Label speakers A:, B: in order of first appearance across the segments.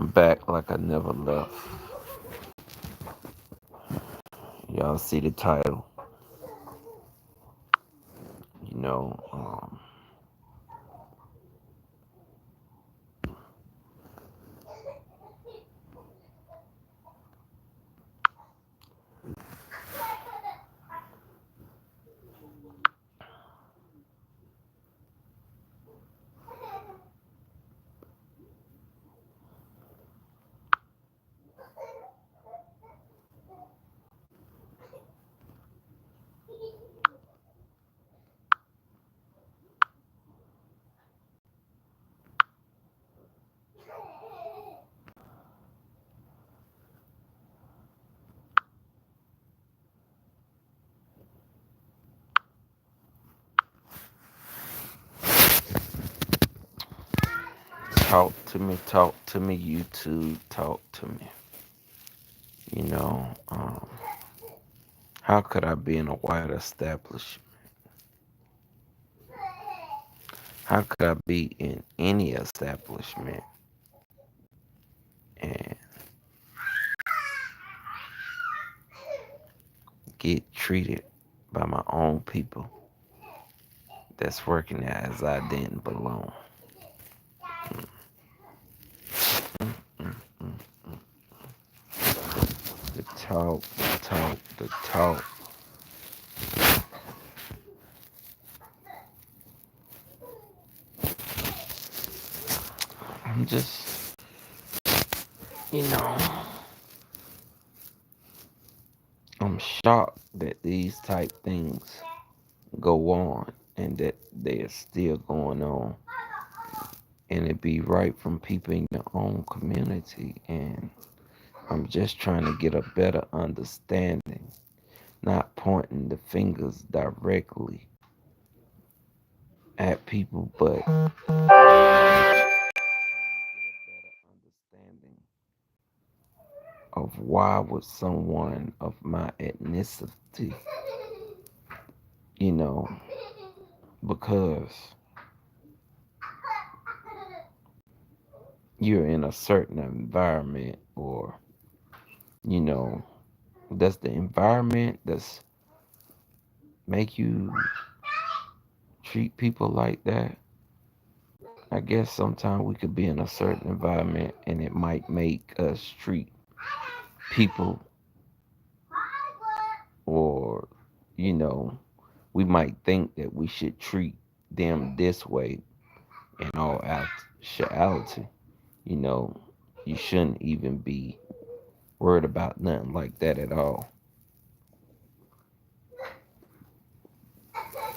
A: I'm back like I never left. Y'all see the title. You know, talk to me, YouTube, talk to me. You know, how could I be in a white establishment? How could I be in any establishment and get treated by my own people that's working there as I didn't belong? The talk, the talk, the talk. I'm just, you know, I'm shocked that these type things go on and that they're still going on. And it be right from people in your own community. And I'm just trying to get a better understanding, not pointing the fingers directly at people, but understanding of why would someone of my ethnicity, you know, because you're in a certain environment, or, you know, does the environment that's make you treat people like that? I guess sometimes we could be in a certain environment and it might make us treat people, or, you know, we might think that we should treat them this way in all actuality. You know, you shouldn't even be worried about nothing like that at all.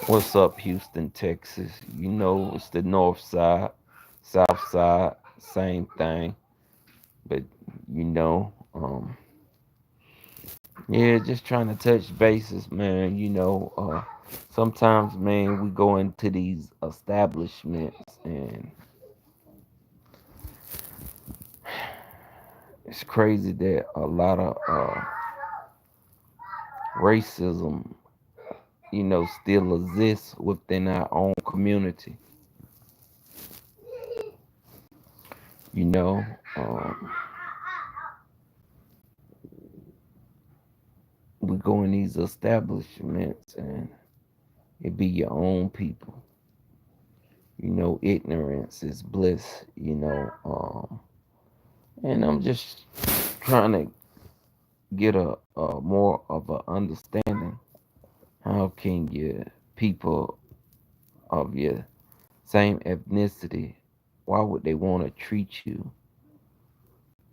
A: What's up, Houston, Texas? You know, it's the north side, south side, same thing. But, you know, yeah, just trying to touch bases, man. You know, sometimes, man, we go into these establishments and it's crazy that a lot of racism, you know, still exists within our own community. You know, we go in these establishments and it be your own people. You know, ignorance is bliss, you know. And I'm just trying to get a more of a understanding. How can you people of your same ethnicity, why would they want to treat you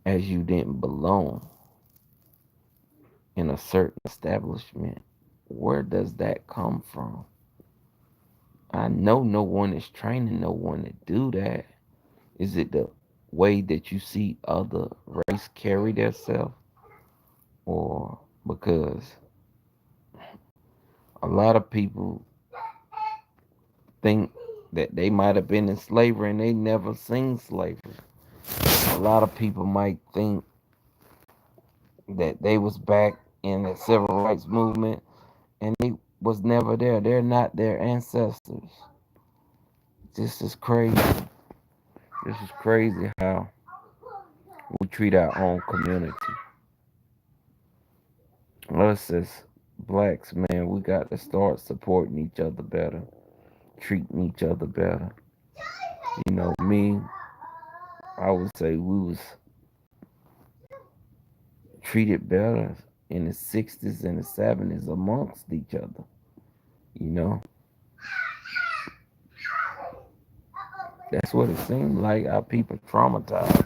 A: as you didn't belong in a certain establishment? Where does that come from? I know no one is training no one to do that. Is it the way that you see other race carry themselves? Or because a lot of people think that they might have been in slavery and they never seen slavery. A lot of people might think that they was back in the civil rights movement and they was never there. They're not their ancestors. This is crazy. This is crazy how We treat our own community. Us as blacks, man, we got to start supporting each other better, treating each other better. Me, I would say we was treated better in the 60s and the 70s amongst each other. You know, that's what it seemed like. Our people traumatized.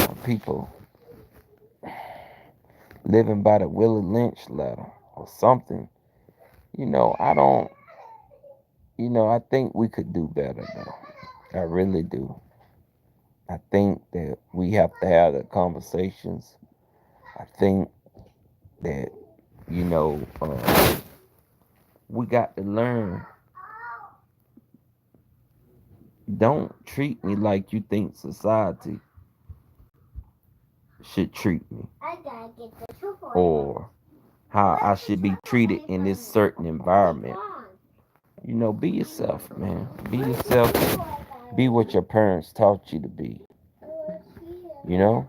A: Our people living by the Willie Lynch letter or something. I don't, I think we could do better though. I really do. I think that we have to have the conversations. I think that, you know, uh, we got to learn. Don't treat me like you think society should treat me or how I should be treated in this certain environment. Be yourself, man. Be yourself. Be what your parents taught you to be. You know?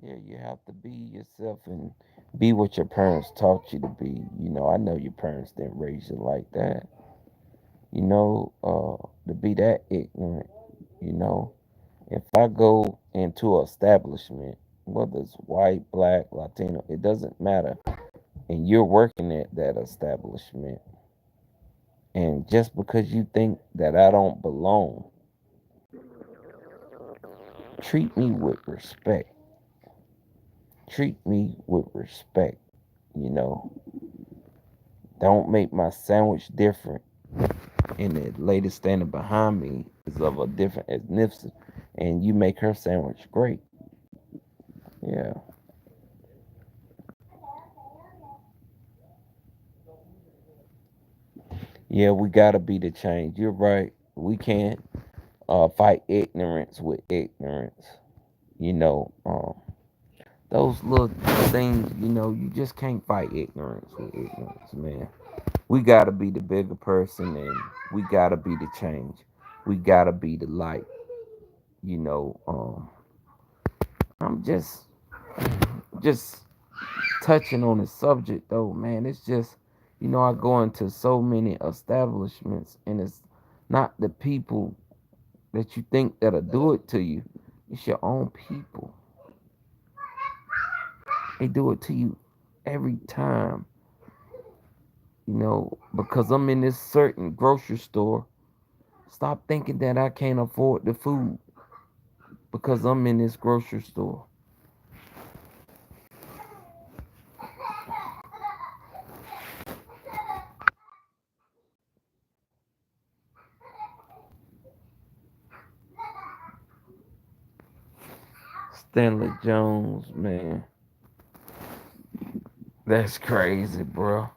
A: Yeah, you have to be yourself and be what your parents taught you to be. I know your parents didn't raise you like that. To be that ignorant, you know. If I go into an establishment, whether it's white, black, Latino, it doesn't matter. And you're working at that establishment. And just because you think that I don't belong, treat me with respect. Treat me with respect. You know, don't make my sandwich different. And the lady standing behind me is of a different ethnicity. And you make her sandwich great. Yeah. Yeah, we gotta be the change. You're right. We can't fight ignorance with ignorance. You know, those little things, you just can't fight ignorance with ignorance, man. We gotta be the bigger person and we gotta be the change. We gotta be the light. You know, I'm just touching on the subject though, man. It's just, I go into so many establishments and it's not the people that you think that'll do it to you. It's your own people. They do it to you every time, because I'm in this certain grocery store. Stop thinking that I can't afford the food because I'm in this grocery store. Stanley Jones, man. That's crazy, bro.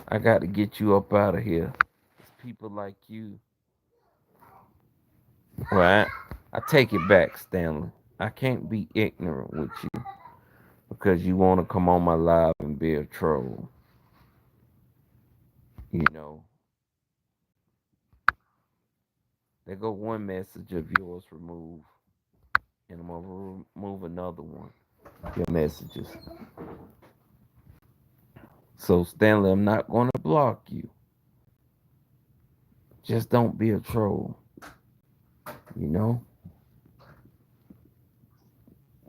A: I got to get you up out of here. It's people like you. Right? I take it back, Stanley. I can't be ignorant with you because you want to come on my live and be a troll. You know, there go one message of yours removed, and I'm gonna remove another one. Your messages. So Stanley, I'm not gonna block you. Just don't be a troll. You know,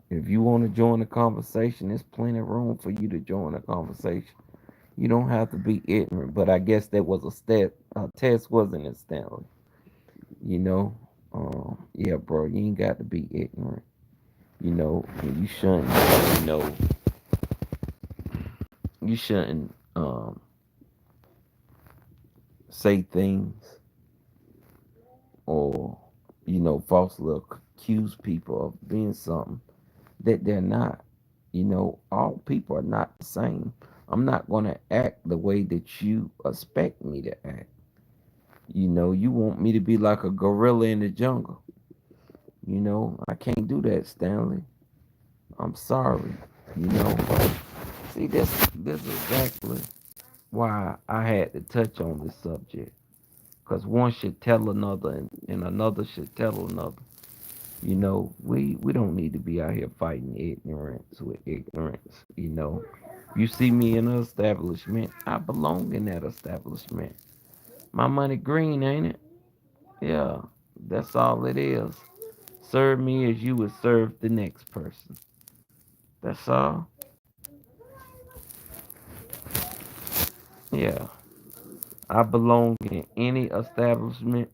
A: if you want to join the conversation, there's plenty of room for you to join the conversation. You don't have to be ignorant, but I guess that was a step. A test, wasn't it, Stanley? You know, yeah, bro, you ain't got to be ignorant. And you shouldn't. You know, you shouldn't say things or falsely accuse people of being something that they're not. All people are not the same. I'm not going to act the way that you expect me to act. You want me to be like a gorilla in the jungle. I can't do that, Stanley. I'm sorry. You know, see, this is exactly why I had to touch on this subject. because one should tell another, and another should tell another. We don't need to be out here fighting ignorance with ignorance. You see me in an establishment, I belong in that establishment. My money green, ain't it? Yeah, that's all it is. Serve me as you would serve the next person. That's all. Yeah, I belong in any establishment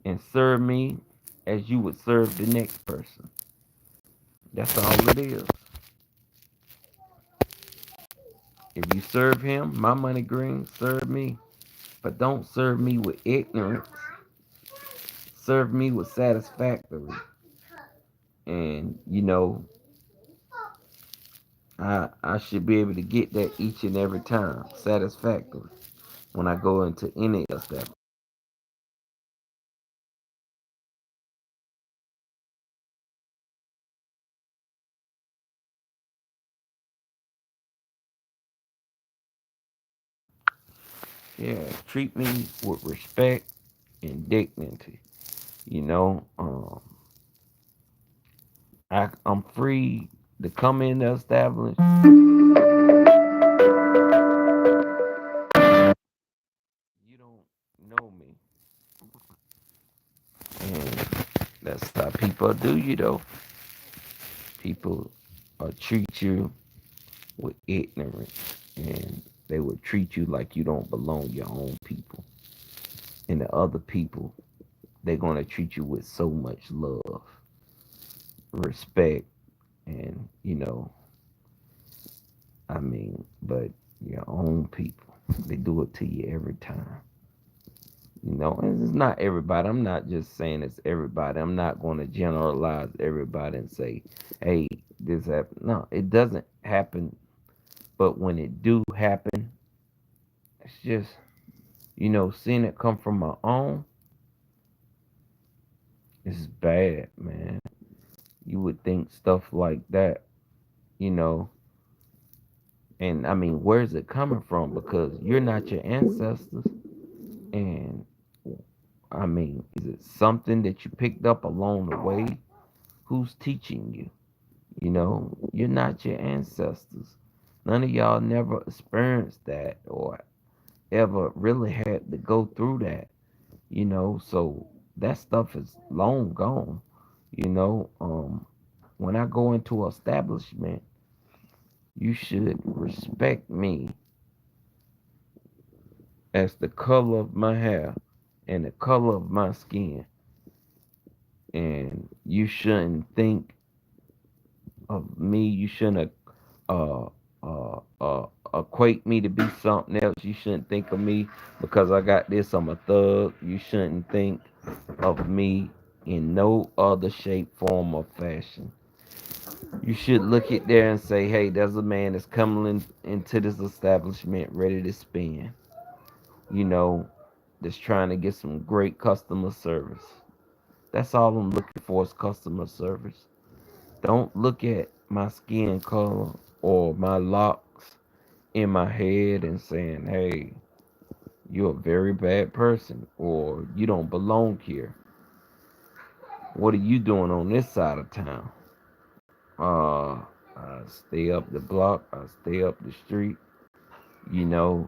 A: and serve me as you would serve the next person. That's all it is. If you serve him, my money green, serve me. But don't serve me with ignorance. Serve me with satisfactory. And I should be able to get that each and every time. Satisfactory. When I go into any establishment. Yeah, treat me with respect and dignity. You know, um, I'm free to come in the establishment. You don't know me, and that's how people do you though. People treat you with ignorance, and they will treat you like you don't belong your own people, and the other people they're gonna treat you with so much love, respect, and but your own people, they do it to you every time. And it's not everybody. I'm not just saying it's everybody. I'm not going to generalize everybody and say, hey, this happened. No, it doesn't happen. But when it do happen, it's just, seeing it come from my own, it's bad, man. You would think stuff like that, you know, and I mean, where's it coming from? Because you're not your ancestors. And I mean, is it something that you picked up along the way? Who's teaching you? You're not your ancestors. None of y'all never experienced that or ever really had to go through that, so that stuff is long gone. You know, when I go into an establishment, you should respect me as the color of my hair and the color of my skin. And you shouldn't think of me, you shouldn't uh, equate me to be something else. You shouldn't think of me because I got this, I'm a thug. You shouldn't think of me in no other shape, form, or fashion. You should look at there and say, hey, there's a man that's coming into this establishment ready to spend, you know, that's trying to get some great customer service. That's all I'm looking for is customer service. Don't look at my skin color or my locks in my head and saying, hey, you're a very bad person or you don't belong here. What are you doing on this side of town? I stay up the block, I stay up the street. You know,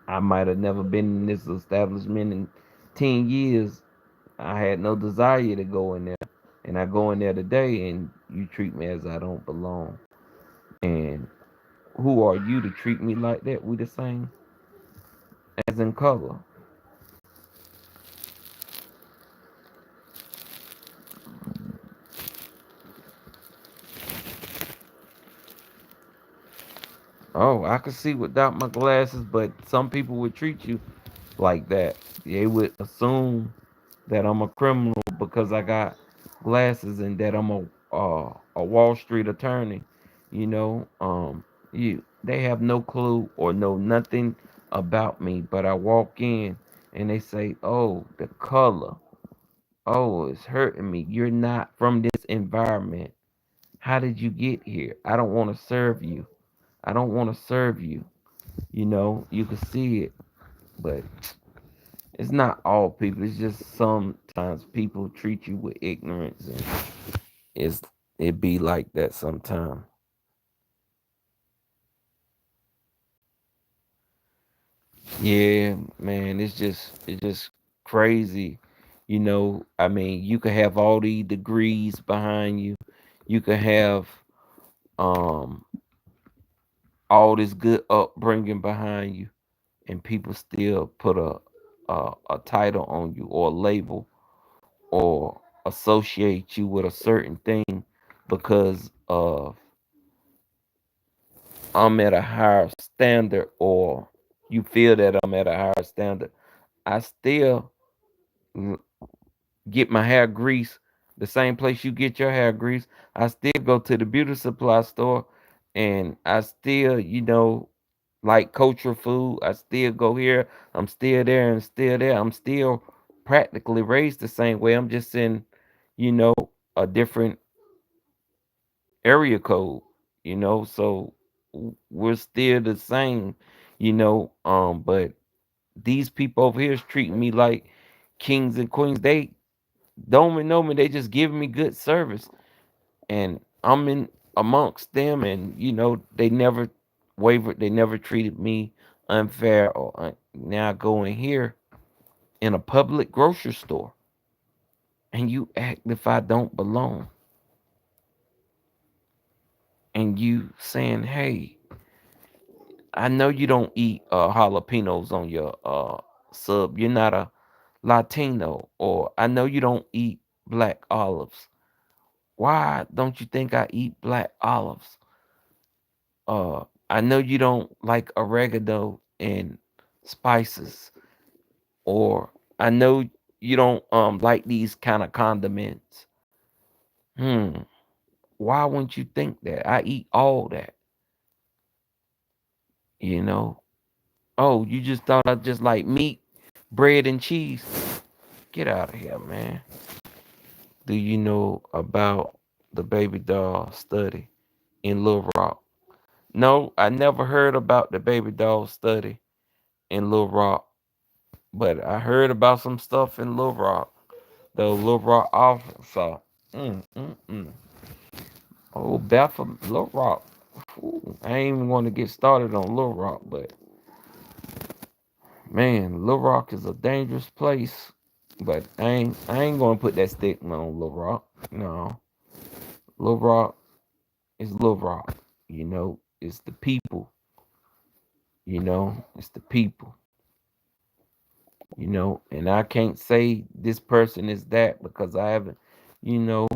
A: I might have never been in this establishment in 10 years. I had no desire to go in there. And I go in there today and you treat me as I don't belong. And who are you to treat me like that? We the same as in color. Oh, I could see without my glasses, but some people would treat you like that. They would assume that I'm a criminal because I got glasses and that I'm a Wall Street attorney. You know, they have no clue or know nothing about me, but I walk in and they say, "Oh, the color. Oh, it's hurting me. You're not from this environment. How did you get here? I don't want to serve you. I don't want to serve you." You can see it. But it's not all people. It's just sometimes people treat you with ignorance, and it's it be like that sometimes. Yeah, man, it's just crazy. I mean, you could have all these degrees behind you. You could have um all this good upbringing behind you, and people still put a title on you or a label or associate you with a certain thing because of I'm at a higher standard, or you feel that I'm at a higher standard. I still l- get my hair greased the same place you get your hair greased. I still go to the beauty supply store, and I still, like cultural food. I still go here. I'm still there and still there. I'm still practically raised the same way. I'm just in, you know, a different area code, so we're still the same, but these people over here is treating me like kings and queens. They don't even know me, they just giving me good service, and I'm in amongst them, and they never wavered, they never treated me unfair or now I go in here in a public grocery store and you act if I don't belong, and you saying, hey, I know you don't eat jalapenos on your sub. You're not a Latino, or I know you don't eat black olives. Why don't you think I eat black olives? I know you don't like oregano and spices, or I know you don't like these kind of condiments. Hmm. Why wouldn't you think that? I eat all that, you know? Oh, you just thought I just like meat, bread, and cheese. Get out of here, man. Do you know about the baby doll study in Little Rock? No, I never heard about the baby doll study in Little Rock, but I heard about some stuff in Little Rock, the Little Rock Arkansas. Mm. Oh, Bethel, Little Rock. Ooh, I ain't even want to get started on Little Rock, but man, Little Rock is a dangerous place. But I ain't gonna put that stigma on Little Rock. No, Little Rock is Little Rock. It's the people. It's the people. And I can't say this person is that because I haven't. You know,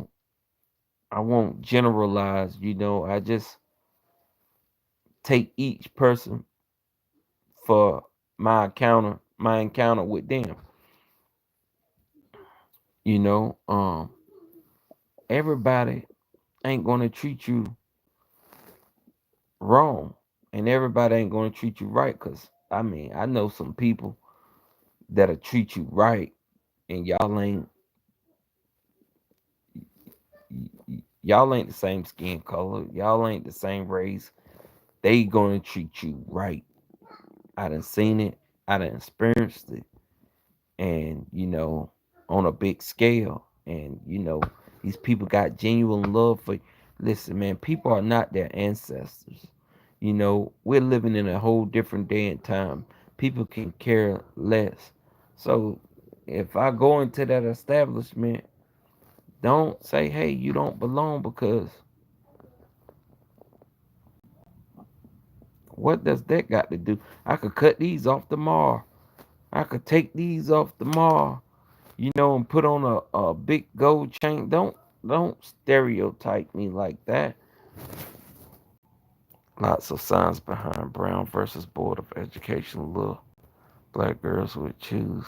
A: I won't generalize. I just take each person for my encounter with them. Everybody ain't gonna treat you wrong, and everybody ain't gonna treat you right. Cause I mean, I know some people that'll treat you right, and y'all ain't the same skin color, y'all ain't the same race. They gonna treat you right. I done seen it, I done experienced it, and on a big scale. And these people got genuine love for. Listen, man, people are not their ancestors. We're living in a whole different day and time. People can care less. So if I go into that establishment, don't say, hey, you don't belong, because what does that got to do? I could cut these off tomorrow. I could take these off tomorrow, and put on a big gold chain. Don't stereotype me like that. Lots of signs behind Brown versus Board of Education. Little black girls would choose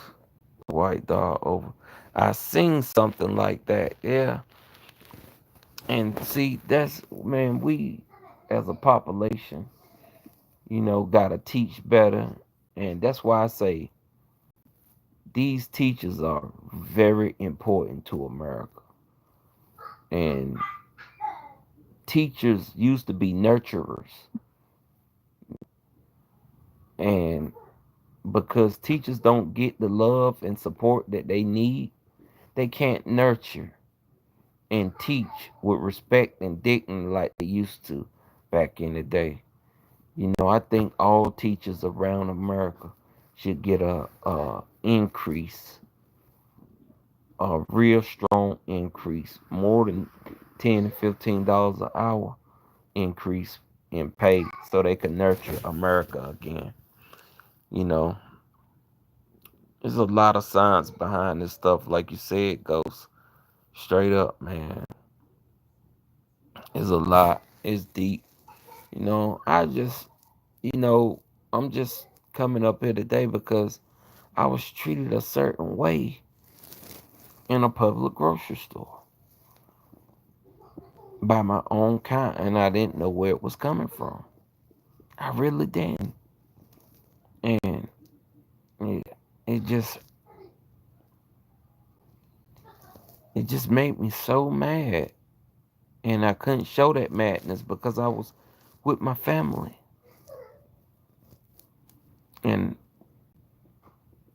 A: white dog over. I seen something like that, yeah. And see, that's, man, we as a population, gotta teach better. And that's why I say these teachers are very important to America. And teachers used to be nurturers, and because teachers don't get the love and support that they need. They can't nurture and teach with respect and dignity like they used to back in the day. I think all teachers around America should get a increase, a real strong increase, more than $10 to $15 an hour increase in pay, so they can nurture America again. You know, there's a lot of science behind this stuff, like you said, goes straight up, man. It's a lot. It's deep. I just, you know, I'm just coming up here today because I was treated a certain way in a public grocery store by my own kind, and I didn't know where it was coming from. I really didn't, and it, it just it just made me so mad, and I couldn't show that madness because I was with my family, and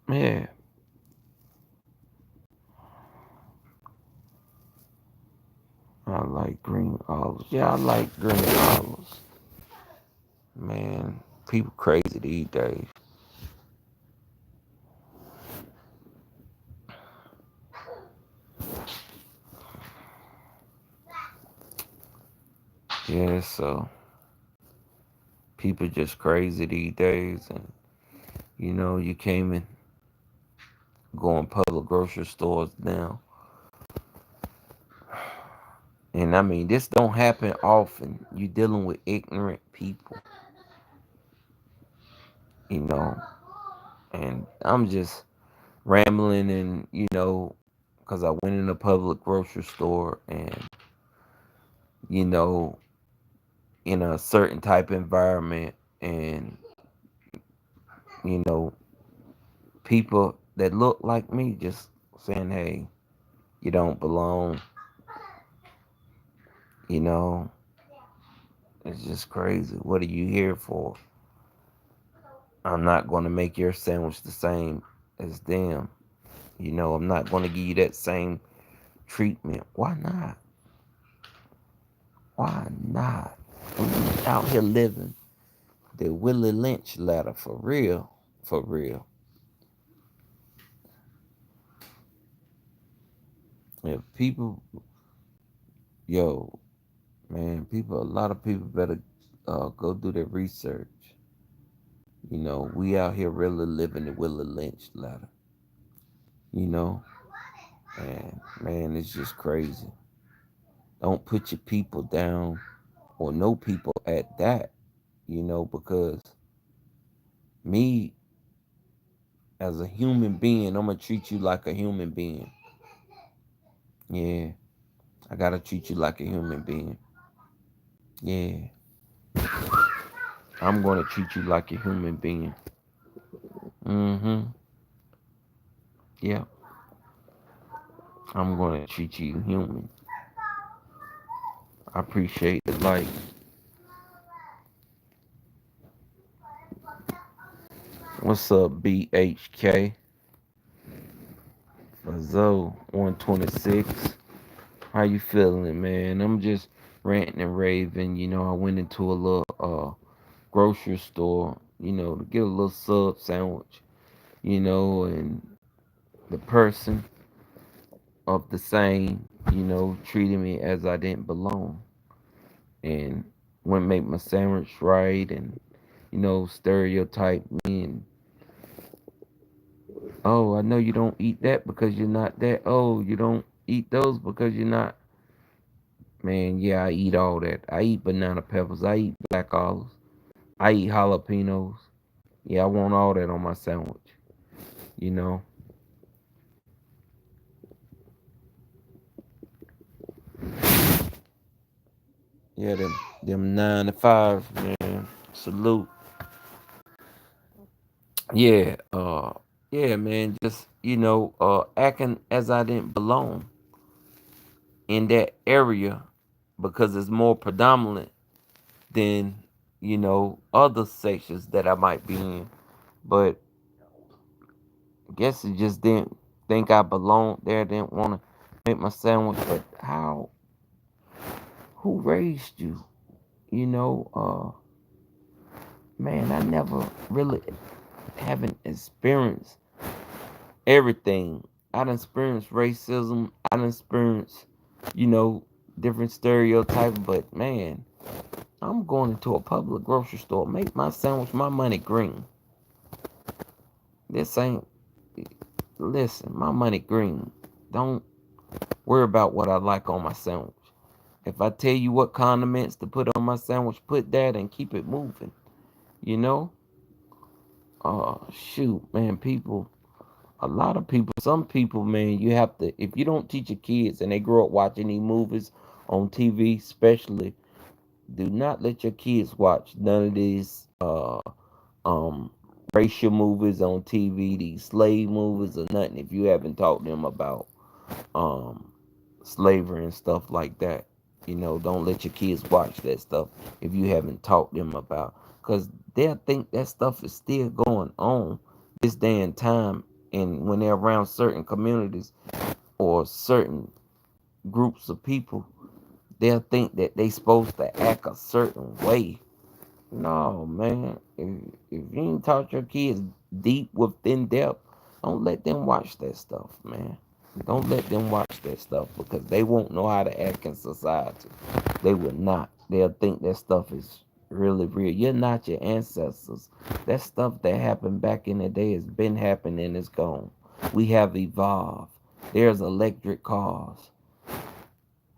A: yeah, I like green olives. Yeah, I like green olives. Man, people crazy these days. Yeah, so people just crazy these days, and you came in going public grocery stores now, and I mean this don't happen often. You dealing with ignorant people, you know, and I'm just rambling, and because I went in a public grocery store, and you know, in a certain type environment, and you know, people that look like me just saying, "Hey, you don't belong," you know. It's just crazy. What are you here for? I'm not going to make your sandwich the same as them. I'm not going to give you that same treatment. Why not? Why not? We out here living the Willie Lynch ladder for real. For real. If people, yo, man, a lot of people better go do their research. We out here really living the Willie Lynch ladder. You know, and man, it's just crazy. Don't put your people down, or no people at that, because me as a human being, I'm gonna treat you like a human being. Yeah, I gotta treat you like a human being. Yeah, I'm gonna treat you like a human being. Mm-hmm. Yeah, I'm gonna treat you human. I appreciate it. Like, what's up, BHK? Zoe 126. How you feeling, man? I'm just ranting and raving. I went into a little grocery store, to get a little sub sandwich, and the person of the same, treated me as I didn't belong, and wouldn't make my sandwich right, and stereotype me, and oh, I know you don't eat that because you're not that. Oh, you don't eat those because you're not. Man, yeah, I eat all that. I eat banana peppers. I eat black olives. I eat jalapenos. Yeah, I want all that on my sandwich. You know. Yeah, them 9 to 5, man. Salute. Yeah, yeah, man. Just acting as I didn't belong in that area because it's more predominant than other sections that I might be in. But Guess it just didn't think I belonged there, didn't want to make my sandwich. But how, who raised you? You know, man, I never really haven't experienced everything. I done experienced racism. I done experienced, you know, different stereotypes. But man, I'm going into a public grocery store, make my sandwich, my money green. This ain't, listen, my money green. Don't worry about what I like on my sandwich. If I tell you what condiments to put on my sandwich, put that and keep it moving. You know? Oh, shoot, man, people, a lot of people, some people, man, you have to, if you don't teach your kids and they grow up watching these movies on TV, especially, do not let your kids watch none of these um racial movies on TV, these slave movies or nothing if you haven't taught them about um slavery and stuff like that. You know, don't let your kids watch that stuff if you haven't taught them about, because they'll think that stuff is still going on this day and time. And when they're around certain communities or certain groups of people, they'll think that they supposed to act a certain way. No, man. If you ain't taught your kids deep within depth, don't let them watch that stuff, man. Don't let them watch that stuff because they won't know how to act in society. They will not. They'll think that stuff is really real. You're not your ancestors. That stuff that happened back in the day has been happening, it's gone. We have evolved. There's electric cars.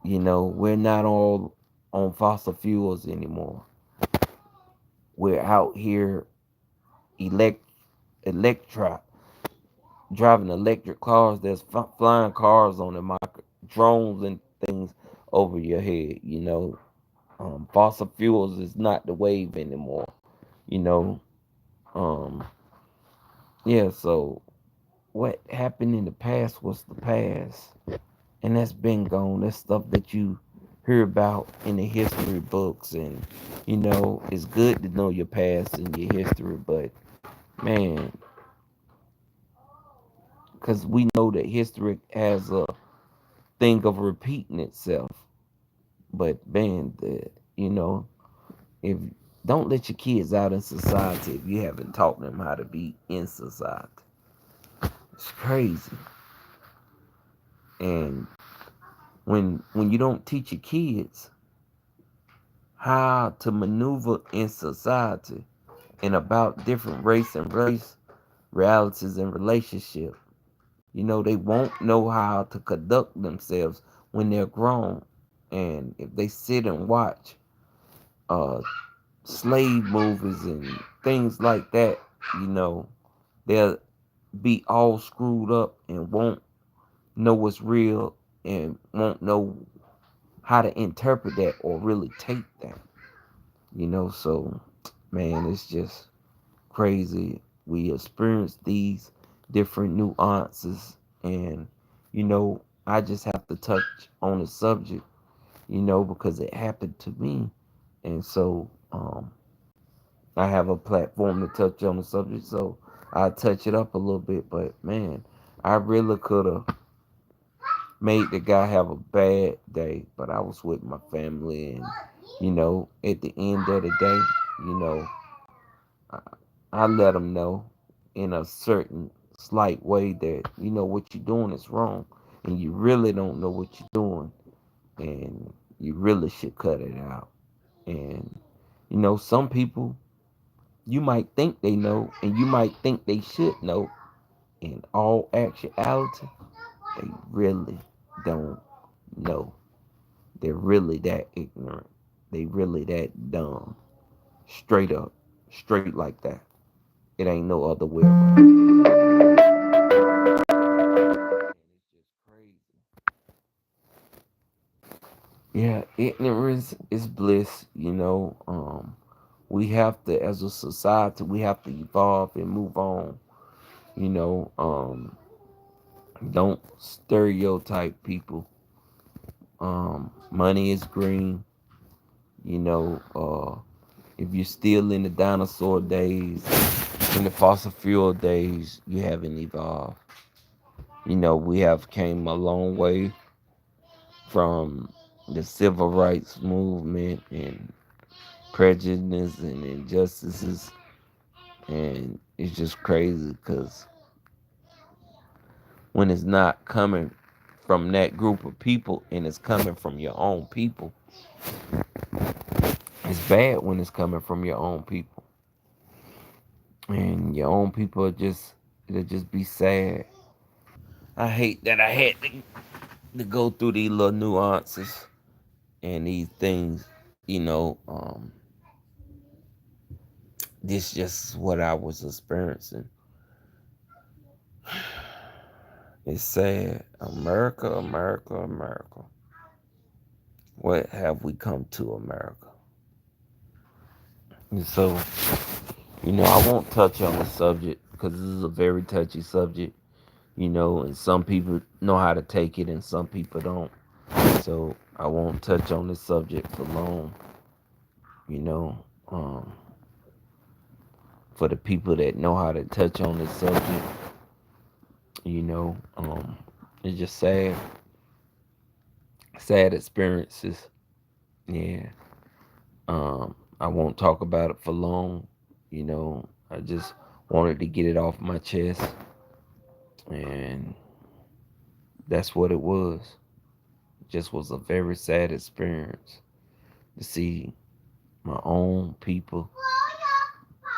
A: You know, we're not all on fossil fuels anymore. We're out here elect electric driving electric cars. There's flying cars on them, drones and things over your head. You know, fossil fuels is not the wave anymore. You know, um, yeah. So what happened in the past was the past, and that's been gone. That's stuff that you hear about in the history books, and you know, it's good to know your past and your history, but man, because we know that history has a thing of repeating itself. But man, you know, if don't let your kids out in society if you haven't taught them how to be in society. It's crazy. And when you don't teach your kids how to maneuver in society and about different race realities and relationship, you know, they won't know how to conduct themselves when they're grown. And if they sit and watch uh slave movies and things like that, you know, they'll be all screwed up and won't know what's real and won't know how to interpret that or really take that, you know. So, man, it's just crazy. We experience these different nuances, and, you know, I just have to touch on the subject, you know, because it happened to me. And so, I have a platform to touch on the subject, so I touch it up a little bit. But man, I really could have made the guy have a bad day, but I was with my family, and you know, at the end of the day, you know, I, I let him know in a certain slight way that you know what you're doing is wrong, and you really don't know what you're doing, and you really should cut it out. And you know, some people you might think they know, and you might think they should know. In all actuality, they really don't know. They're really that ignorant. They really that dumb. Straight up. Straight like that. It ain't no other way around. It's just crazy. Yeah, ignorance is bliss, you know. We have to, as a society, we have to evolve and move on. You know, don't stereotype people. Money is green. You know, if you're still in the dinosaur days, In the fossil fuel days, you haven't evolved. We have came a long way from the civil rights movement and prejudice and injustices, and it's just crazy because when it's not coming from that group of people and it's coming from your own people, it's bad when it's coming from your own people, and your own people it'll just be sad. I hate that I had to go through these little nuances and these things. This just what I was experiencing. It's sad. America, America, America. What have we come to, America? And so, I won't touch on the subject because this is a very touchy subject, and some people know how to take it and some people don't. So I won't touch on this subject for long, you know. Um, for the people that know how to touch on this subject, you know, um, it's just sad, sad experiences. Yeah. I won't talk about it for long, I just wanted to get it off my chest, and that's what it was. It just was a very sad experience to see my own people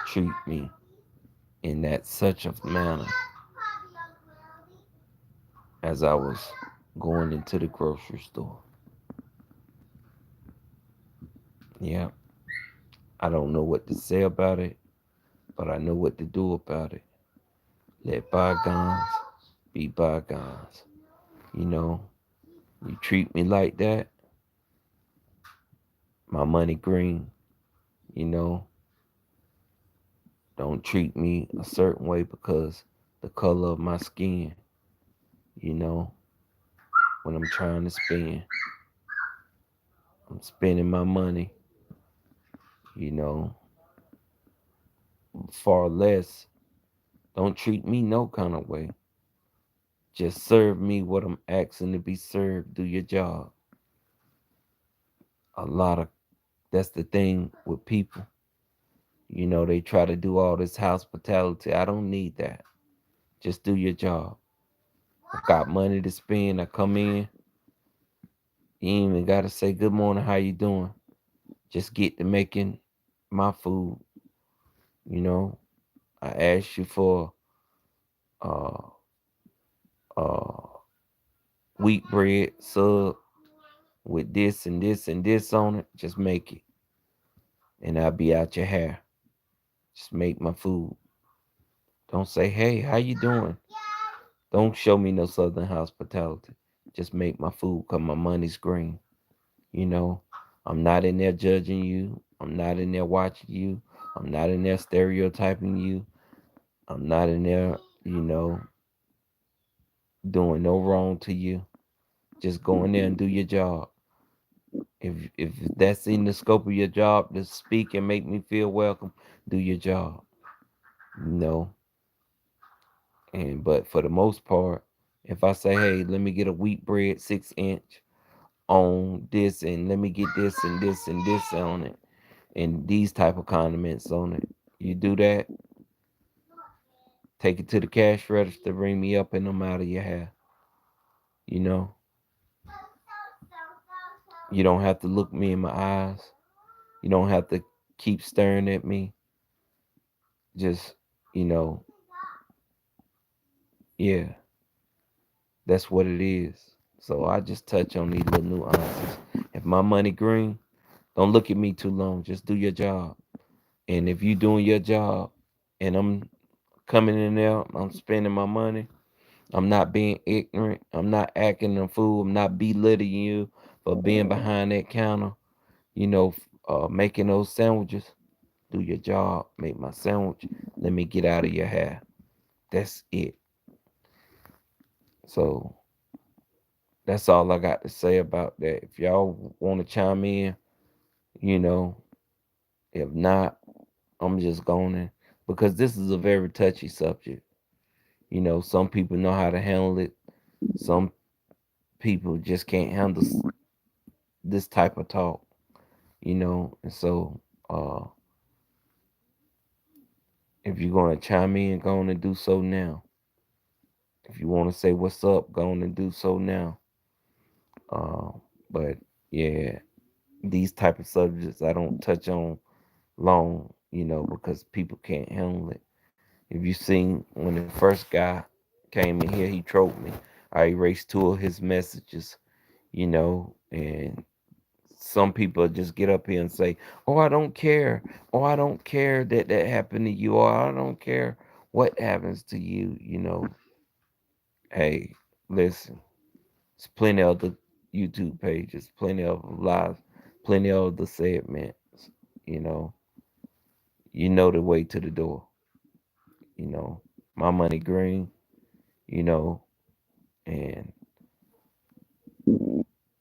A: treat me in that such a manner as I was going into the grocery store. Yeah, I don't know what to say about it, but I know what to do about it. Let bygones be bygones. You know, you treat me like that, my money green. You know, don't treat me a certain way because the color of my skin. You know, when I'm trying to spend, I'm spending my money, you know, far less. Don't treat me no kind of way. Just serve me what I'm asking to be served. Do your job. A lot of That's the thing with people. They try to do all this hospitality. I don't need that. Just do your job. I got money to spend. I come in. You ain't even gotta say good morning, how you doing? Just get to making my food. You know, I asked you for uh uh wheat bread sub with this and this and this on it. Just make it, and I'll be out your hair. Just make my food. Don't say, hey, how you doing? Don't show me no southern hospitality. Just make my food cause my money's green. You know, I'm not in there judging you. I'm not in there watching you. I'm not in there stereotyping you. I'm not in there, doing no wrong to you. Just go in there and do your job. If that's in the scope of your job to speak and make me feel welcome, do your job. You know. But for the most part, if I say, hey, let me get a wheat bread 6 inch on this, and let me get this and this and this on it, and these type of condiments on it, you do that, take it to the cash register, bring me up, and I'm out of your hair. You know, you don't have to look me in my eyes. You don't have to keep staring at me. Just, you know, yeah, that's what it is. So I just touch on these little nuances. If my money green, don't look at me too long. Just do your job. And if you doing your job and I'm coming in there, I'm spending my money, I'm not being ignorant, I'm not acting a fool, I'm not belittling you for being behind that counter, making those sandwiches. Do your job, make my sandwich, let me get out of your hair. That's it. So that's all I got to say about that. If y'all want to chime in, you know, if not, I'm just going. because this is a very touchy subject. Some people know how to handle it. Some people just can't handle this type of talk. And so if you're gonna chime in, go on and do so now. If you want to say what's up, go on and do so now. Uh, but yeah, these type of subjects I don't touch on long, because people can't handle it. If you seen when the first guy came in here, he trolled me. I erased two of his messages, and some people just get up here and say, "Oh, I don't care. Oh, I don't care that that happened to you. Or I don't care what happens to you." Hey, listen. There's plenty of the YouTube pages, plenty of lives, plenty of the segments. You know, you know the way to the door. You know, my money green. You know, and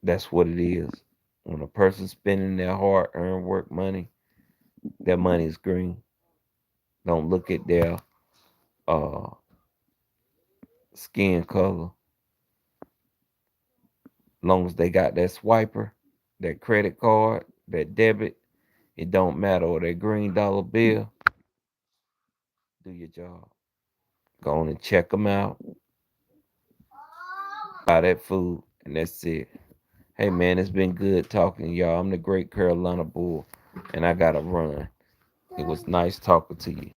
A: that's what it is. When a person's spending their hard-earned work money, that money is green. Don't look at their uh skin color. Long as they got that swiper, that credit card, that debit, it don't matter. Or that green dollar bill, do your job. Go on and check them out, buy that food, and that's it. Hey man, it's been good talking to y'all. I'm the Great Carolina Bull, and I gotta run. It was nice talking to you.